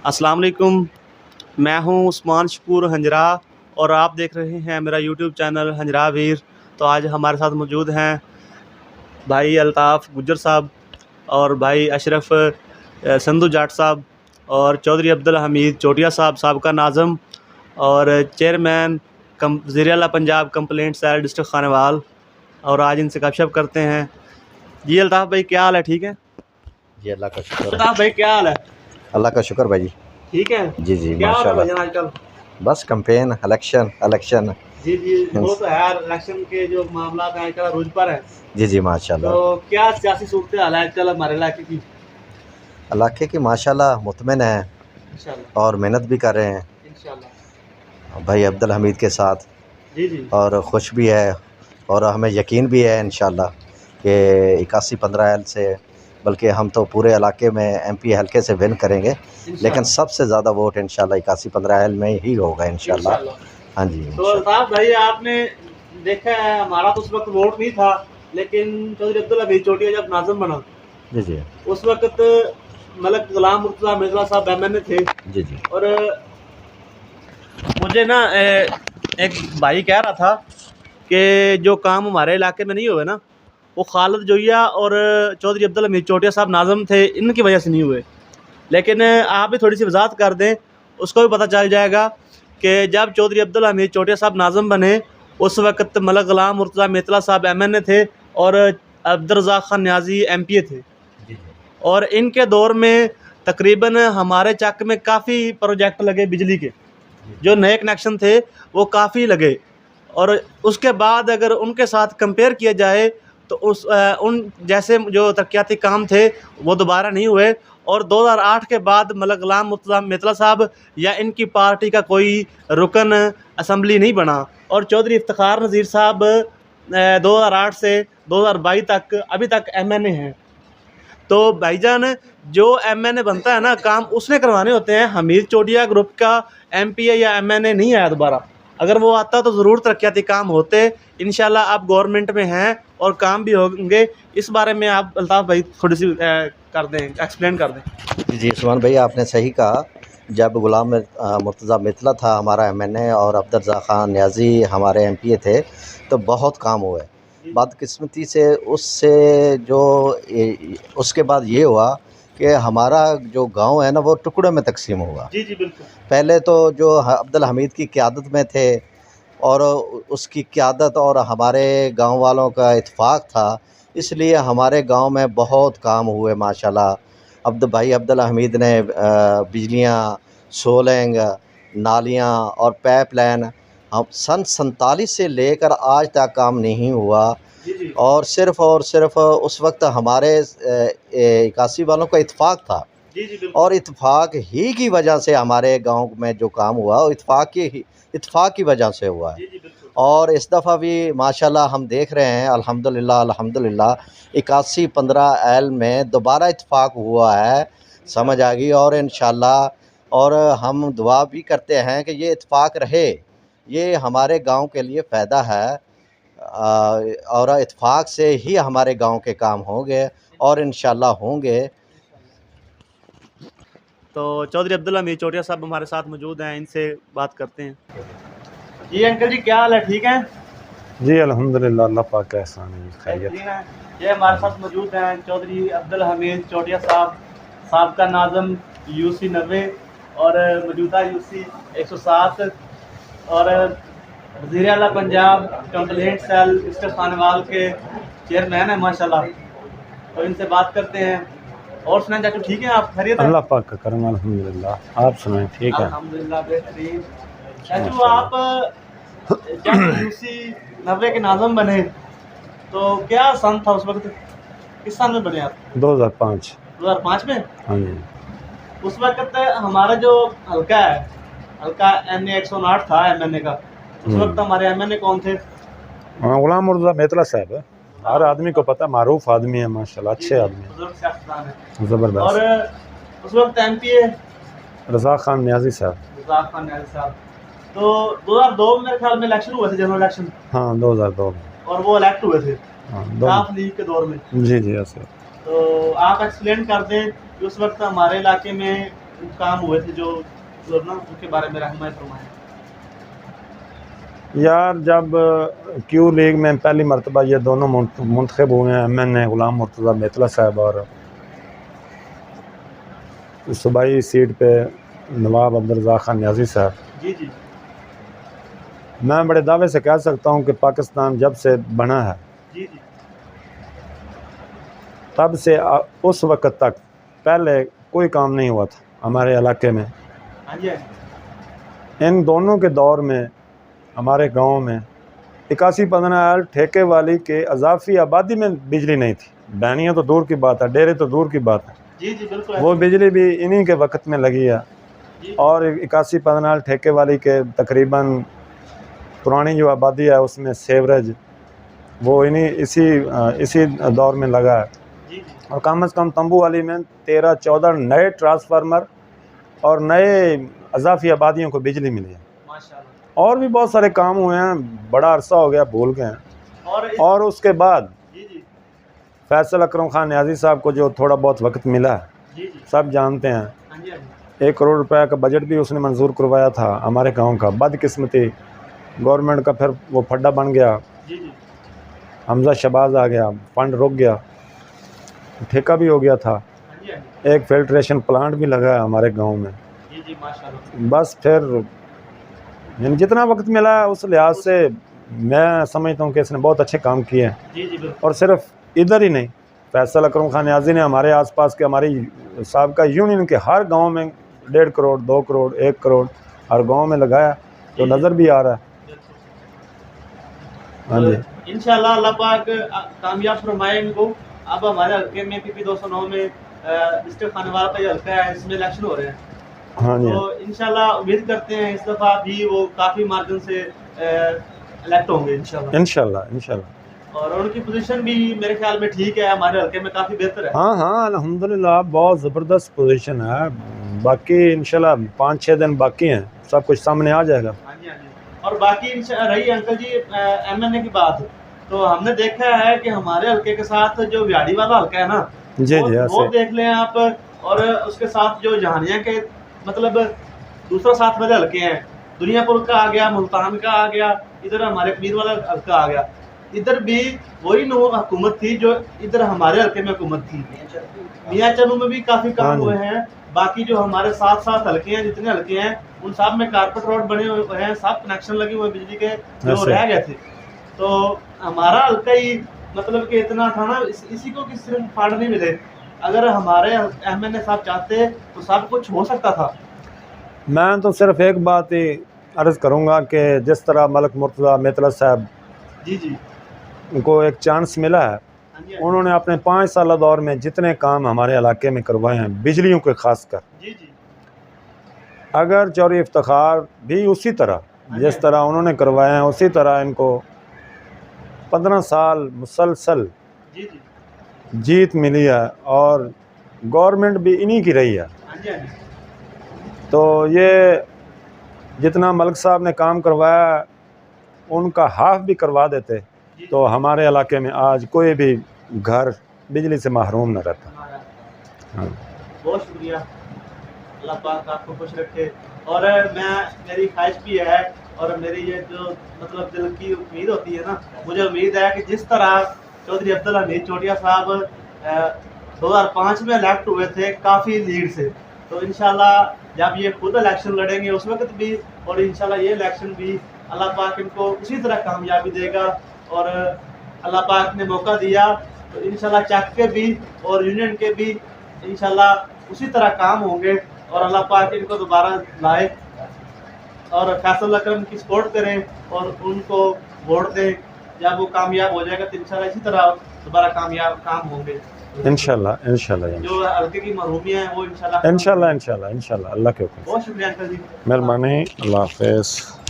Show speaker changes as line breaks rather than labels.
अस्सलाम वालेकुम। मैं हूं उस्मान शकूर हंजरा और आप देख रहे हैं मेरा यूट्यूब चैनल हंजरा वीर। तो आज हमारे साथ मौजूद हैं भाई अल्ताफ़ गुज्जर साहब और भाई अशरफ संधू जाट साहब और चौधरी अब्दुल हमीद चोटिया साहब, साबका नाज़म और चेयरमैन वज़ीर आला Punjab complaint cell district Khanewal. और आज इनसे गपशप करते हैं। जी अल्ताफ़ भाई, क्या हाल है? ठीक है
जी, अल्लाह का शुक्र है।
अल्ताफ़ भाई, क्या हाल है?
अल्लाह का शुक्र भाई।
ठीक है
जी जी,
क्या हो रहा है
माशाल्लाह।
भाईजान आजकल?
बस कैंपेन, इलेक्शन।
जी जी, वो तो है यार, इलेक्शन के जो मामला हैं आजकल रोज पर है।
जी जी, माशाल्लाह।
तो क्या सियासी सूरत हाल है आजकल हमारे इलाके की?
इलाके की माशाल्लाह मुतमिन है
इंशाल्लाह
और मेहनत भी कर रहे हैं
इंशाल्लाह।
भाई अब्दुल हमीद के साथ,
जी जी
और खुश भी है और हमें यकीन भी है इंशाल्लाह कि 81-15 से, बल्कि हम तो पूरे इलाके में एमपी हल्के से विन करेंगे, लेकिन सबसे ज़्यादा वोट इंशाल्लाह 81-15 में ही होगा इंशाल्लाह। हाँ जी,
तो अल्ताफ़ भाई, आपने देखा है हमारा तो उस वक्त वोट नहीं था, लेकिन चौधरी अब्दुल हमीद चोटिया जब नाज़िम बना
जी जी
उस वक्त मलक गुलाम मुर्तज़ा मिर्ज़ा साहब एमएनए थे।
जी जी
और मुझे ना एक भाई कह रहा था कि जो काम हमारे इलाके में नहीं हुए ना, वो खालिद जोया और चौधरी अब्दुल हमीद चोटिया साहब नाज़िम थे, इनकी वजह से नहीं हुए। लेकिन आप भी थोड़ी सी वजाहत कर दें, उसको भी पता चल जाएगा कि जब चौधरी अब्दुल हमीद चोटिया साहब नाज़िम बने उस वक्त मलक गुलाम मुर्तज़ा मिर्ज़ा साहब एमएनए थे और अब्दुल रज़ाक खान न्याजी एमपीए थे। और इनके दौर में तकरीबन हमारे चक में काफ़ी प्रोजेक्ट लगे बिजली के, जो नए कनेक्शन थे वो काफ़ी लगे। और उसके बाद अगर उनके साथ कंपेयर किया जाए तो उन जैसे जो तरक्याती काम थे वो दोबारा नहीं हुए। और 2008 के बाद मलक गुलाम मुर्तज़ा मिर्ज़ा साहब या इनकी पार्टी का कोई रुकन असम्बली नहीं बना। और चौधरी इफ्तिखार नज़ीर साहब 2008 से 2022 तक अभी तक एमएनए हैं। तो भाईजान, जो एमएनए बनता है ना, काम उसने करवाने होते हैं। हमीद चोटिया ग्रुप का एमपीए या एमएनए नहीं आया दोबारा। अगर वो आता तो ज़रूर तरक्याती काम होते। इंशाल्लाह आप गवर्नमेंट में हैं और काम भी होंगे। इस बारे में आप अल्ताफ़ भाई थोड़ी सी कर दें, एक्सप्लेन कर दें।
जी, उस्मान भाई आपने सही कहा। जब गुलाम मुर्तज़ा मिथिला था हमारा एमएनए और अब्दुल रज़ाक खान न्याजी हमारे एमपीए थे, तो बहुत काम हुए। बदकिस्मती से उससे जो उसके बाद ये हुआ कि हमारा जो गांव है ना, वो टुकड़ों में तकसीम हुआ।
जी जी बिल्कुल।
पहले तो जो अब्दुल हमीद की क़यादत में थे और उसकी क़यादत और हमारे गांव वालों का इत्तेफाक था, इसलिए हमारे गांव में बहुत काम हुए माशाल्लाह। अब्दुल हमीद ने बिजलियाँ, सोलैंग, नालियाँ और पाइपलाइन हम सन 47 से लेकर आज तक काम नहीं हुआ। और सिर्फ़ उस वक्त हमारे 81 वालों का इत्तेफाक था। और इत्तेफाक ही की वजह से हमारे गांव में जो काम हुआ वो इत्तेफाक की वजह से हुआ है। और इस दफ़ा भी माशाल्लाह हम देख रहे हैं, अल्हम्दुलिल्लाह 81-15 में दोबारा इत्तेफाक हुआ है, समझ आ गई। और इंशाल्लाह और हम दुआ भी करते हैं कि ये इत्तेफाक रहे, ये हमारे गांव के लिए फ़ायदा है। और इत्तेफाक से ही हमारे गांव के काम होंगे और इंशाल्लाह होंगे।
तो चौधरी अब्दुल हमीद चोटिया साहब हमारे साथ मौजूद हैं, इनसे बात करते हैं। जी अंकल जी, क्या हाल है? ठीक है
जी, अल्हम्दुलिल्लाह, अल्लाह पाक का एहसान है, खैरियत।
ये हमारे साथ मौजूद हैं चौधरी अब्दुल हमीद चोटिया साहब, साबका नाज़िम यूसी 90 और मौजूदा यूसी 107 और वज़ीर आला Punjab complaint cell district Khanewal के चेयरमैन हैं माशाल्लाह। तो इनसे बात करते हैं। और सुनाएं चाचू, ठीक है आप? खैरियत है?
अल्लाह पाक का करम, अल्हम्दुलिल्लाह। आप सुनाएं, ठीक है?
अल्हम्दुलिल्लाह बेहतरीन। चाचू, आप जब यूसी 90 के नाज़िम बने तो क्या सन था उस वक्त? किस साल में बने आप?
2005।
2005 में?
हाँ जी।
उस वक्त हमारा जो हल्का है, हल्का NA 109 था एमएनए का। उस वक्त हमारे एमएनए कौन थे?
गुलाम मुर्तज़ा मिथिला साहब है, हर आदमी को पता, मारूफ आदमी है माशाल्लाह, अच्छे आदमी, ज़बरदस्त।
और उस वक्त एमपीए
रज़ाक खान न्याजी साहब।
रज़ाक खान न्याजी साहब। तो 2002 में मेरे ख्याल में इलेक्शन हुए थे, जनरल इलेक्शन।
हाँ, 2002 में।
और वो इलेक्ट हुए थे
काफ
लीग के दौर में।
जी जी, ऐसे।
तो आप एक्सप्लेन कर दें कि उस वक्त हमारे इलाके में काम हुए थे जो ना उनके बारे में रहनुमाई फरमाएं।
यार जब क्यू लीग में पहली मरतबा ये दोनों मुंतखब हुए हैं, MNA गुलाम मुर्तज़ा मेतला साहब और सूबाई सीट पे नवाब अब्दुल रज़ाक खान न्याज़ी साहब,
जी जी
मैं बड़े दावे से कह सकता हूँ कि पाकिस्तान जब से बना है
जी जी
तब से उस वक्त तक पहले कोई काम नहीं हुआ था हमारे इलाके में।
हाँ जी हाँ जी
इन दोनों के दौर में हमारे गांव में 81-15 ठेके वाली के अजाफी आबादी में बिजली नहीं थी। बैनियाँ तो दूर की बात है, डेरे तो दूर की बात है,
जी जी बिल्कुल
वो बिजली भी इन्हीं के वक्त में लगी है।
जी
और 81-15 ठेके वाली के तकरीबन पुरानी जो आबादी है उसमें सेवरेज वो इसी दौर में लगा है।
जी जी
और कम से कम तंबू वाली में 13-14 नए ट्रांसफार्मर और नए अजाफी आबादियों को बिजली मिली है।
माशाल्लाह।
और भी बहुत सारे काम हुए हैं, बड़ा अरसा हो गया भूल गए हैं। और उसके बाद
जी जी
फैसल अकरम खान न्याज़ी साहब को जो थोड़ा बहुत वक्त मिला,
जी जी
सब जानते हैं,
हाँ जी हाँ जी
1 करोड़ रुपए का बजट भी उसने मंजूर करवाया था हमारे गांव का। बदकिस्मती गवर्नमेंट का फिर वो फड्डा बन गया,
जी जी
हमजा शहबाज आ गया, फंड रुक गया, ठेका भी हो गया था,
हाँ जी हाँ जी
एक फिल्ट्रेशन प्लांट भी लगा है हमारे गांव में।
जी जी माशाल्लाह।
बस फिर यानी जितना वक्त मिला है उस लिहाज से मैं समझता हूँ कि इसने बहुत अच्छे काम किए हैं।
जी जी बिल्कुल
और सिर्फ इधर ही नहीं, फैसल अकरम खान न्याज़ी ने हमारे आसपास के हमारी साबका यूनियन के हर गांव में 1.5 करोड़ 2 करोड़ 1 करोड़ हर गांव में लगाया, तो नज़र भी आ रहा है। हाँ जी
इंशाल्लाह अल्लाह पाक कामयाब फरमाए इनको। अब हमारे हल्के में PP 209 में डिस्ट्रिक्ट खानेवाला का ये हल्का है, इसमें इलेक्शन हो रहे हैं,
हाँ जी
तो इंशाल्लाह उम्मीद करते हैं इस दफ़ा भी वो काफ़ी मार्जिन से इलेक्ट होंगे इंशाल्लाह।
इंशाल्लाह।
और उनकी पोजीशन भी मेरे ख्याल में ठीक है, हमारे हल्के में काफ़ी बेहतर है।
हाँ हाँ अल्हम्दुलिल्लाह बहुत ज़बरदस्त पोजीशन है। बाकी इंशाल्लाह 5-6 दिन बाकी हैं, सब कुछ सामने आ जाएगा।
हाँ जी हाँ जी। और बाकी रही अंकल जी MNA की बात, तो हमने देखा है कि हमारे हल्के के साथ जो व्याड़ी वाला हल्का है ना,
जी
वो,
जी
वो देख लें आप, और उसके साथ जो जहानिया के मतलब दूसरा साथ वाले हल्के हैं, दुनियापुर का आ गया, मुल्तान का आ गया, इधर हमारे पीर वाला हल्का आ गया, इधर भी वही हुकूमत थी जो इधर हमारे हल्के में हुकूमत थी। मियाँ चनू में भी काफ़ी काम हुए हैं। बाकी जो हमारे साथ साथ हल्के हैं, जितने हल्के हैं उन सब में कारपेट रोड बने हुए हैं, सब कनेक्शन लगे हुए बिजली के जो रह गए थे। तो हमारा हल्का ही मतलब कि इतना था ना, इसी को कि सिर्फ फंड नहीं मिले, अगर हमारे MNA साहब चाहते तो सब कुछ हो सकता था।
मैं तो सिर्फ एक बात ही अर्ज़ करूँगा कि जिस तरह मलिक मुर्तज़ा मेतला साहब
जी जी
को एक चांस मिला है, उन्होंने अपने 5 साल दौर में जितने काम हमारे इलाके में करवाए हैं, बिजलियों के ख़ास कर,
जी जी
अगर चौरी इफ्तिखार भी उसी तरह जिस तरह उन्होंने करवाए हैं उसी तरह इनको 15 साल मुसलसल
जी जी
जीत मिली है और गवर्नमेंट भी इन्हीं की रही है।
हाँ जी हाँ जी
तो ये जितना मलिक साहब ने काम करवाया उनका हाफ भी करवा देते तो हमारे इलाके में आज कोई भी घर बिजली से महरूम न रहता। हाँ।
बहुत शुक्रिया, अल्लाह पाक आपको खुश रखे। और मेरी ख्वाहिश भी है और मेरी ये जो मतलब दिल की उम्मीद होती है ना, मुझे उम्मीद है कि जिस तरह चौधरी अब्दुल हमीद चोटिया साहब 2005 में इलेक्ट हुए थे काफ़ी लीड से, तो इंशाल्लाह जब ये खुद इलेक्शन लड़ेंगे उस वक्त भी, और इंशाल्लाह ये इलेक्शन भी अल्लाह पाक इनको उसी तरह कामयाबी देगा। और अल्लाह पाक ने मौका दिया तो इंशाल्लाह चक के भी और यूनियन के भी इंशाल्लाह उसी तरह काम होंगे और अल्लाह पाक इनको दोबारा लाए और फैसल अकरम की सपोर्ट करें और उनको वोट दें। जब वो कामयाब हो जाएगा तो इंशाल्लाह इसी तरह दोबारा कामयाब काम होंगे
इंशाल्लाह।
जो हल्के की महरूमियाँ हैं वो इंशाल्लाह
इंशाल्लाह अल्लाह के हुक्म।
बहुत शुक्रिया अंकल जी,
मेहरबानी, अल्लाह हाफ़िज़।